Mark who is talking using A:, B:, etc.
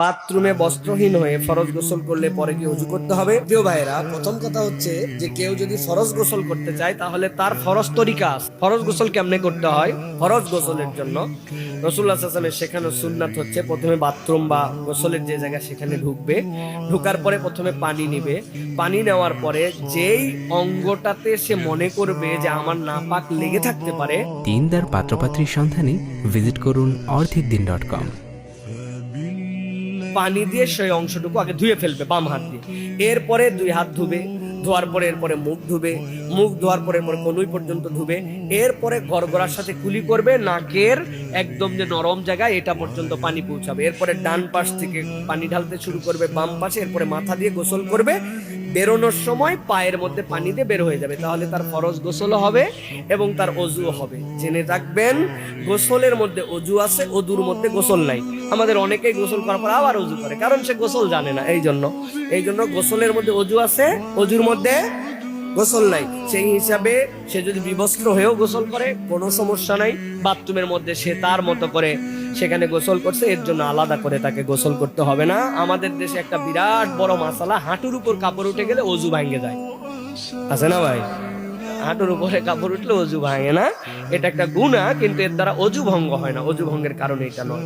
A: বাথরুমে বস্ত্রহীন হয়ে ফরজ গোসল করলে পরে কি ওযু করতে হবে? প্রিয় ভাইরা, প্রথম কথা হচ্ছে যে কেউ যদি ফরজ গোসল করতে চায় তাহলে তার ফরজ তরিকা আছে। ফরজ গোসল কেমনে করতে হয়? ফরজ গোসলের জন্য রাসূলুল্লাহ সাল্লাল্লাহু আলাইহি ওয়াসাল্লামের শেখানো সুন্নাত হচ্ছে প্রথমে বাথরুম বা গোসলের যে জায়গা সেখানে ঢুকবে, ঢোকার পরে প্রথমে পানি নেবে। পানি নেওয়ার পরে যেই অঙ্গটাতে সে মনে করবে যে আমার নাপাক লেগে থাকতে পারে,
B: দিনদার পাত্রপাত্রীর সন্ধানে ভিজিট করুন orthicdin.com।
A: পানি দিয়ে সেই অংশটুকু আগে ধুয়ে ফেলবে বাম হাত দিয়ে। এরপরে দুই হাত ধুবে, ধোয়ার পরে এরপরে মুখ ধুবে, মুখ ধোয়ার পরে এরপরে কনুই পর্যন্ত ধুবে। এরপরে গড়গড়ার সাথে কুলি করবে, নাকের একদম যে নরম জায়গায় এটা পর্যন্ত পানি পৌঁছাবে। এরপরে ডান পাশ থেকে পানি ঢালতে শুরু করবে বাম পাশে, এরপরে মাথা দিয়ে গোসল করবে। বেরোনোর সময় পায়ের মধ্যে পানি দিয়ে বের হয়ে যাবে, তাহলে তার ফরজ গোসল হবে এবং তার অজুও হবে। জেনে রাখবেন, গোসলের মধ্যে অজু আছে, অজুর মধ্যে গোসল নাই। আমাদের অনেকেই গোসল করার পর আবার অজু করে, কারণ সে গোসল জানে না। এই জন্য গোসলের মধ্যে অজু আছে, অজুর মধ্যে গোসল নাই। সেই হিসাবে সে যদি বিবস্ত্র হয়েও গোসল করে কোনো সমস্যা নাই। বাথরুমের মধ্যে সে তার মতো করে সেখানে গোসল করছে, এর জন্য আলাদা করে তাকে গোসল করতে হবে না। আমাদের দেশে একটা বিরাট বড় মাসালা, হাঁটুর উপর কাপড় উঠে গেলে অজু ভাঙে যায়, আছে না ভাই? হাঁটুর উপরে কাপড় উঠলে অজু ভাঙে না, এটা একটা গুনাহ, কিন্তু এর দ্বারা অজু ভঙ্গ হয় না। অজু ভঙ্গের কারণে এটা নয়।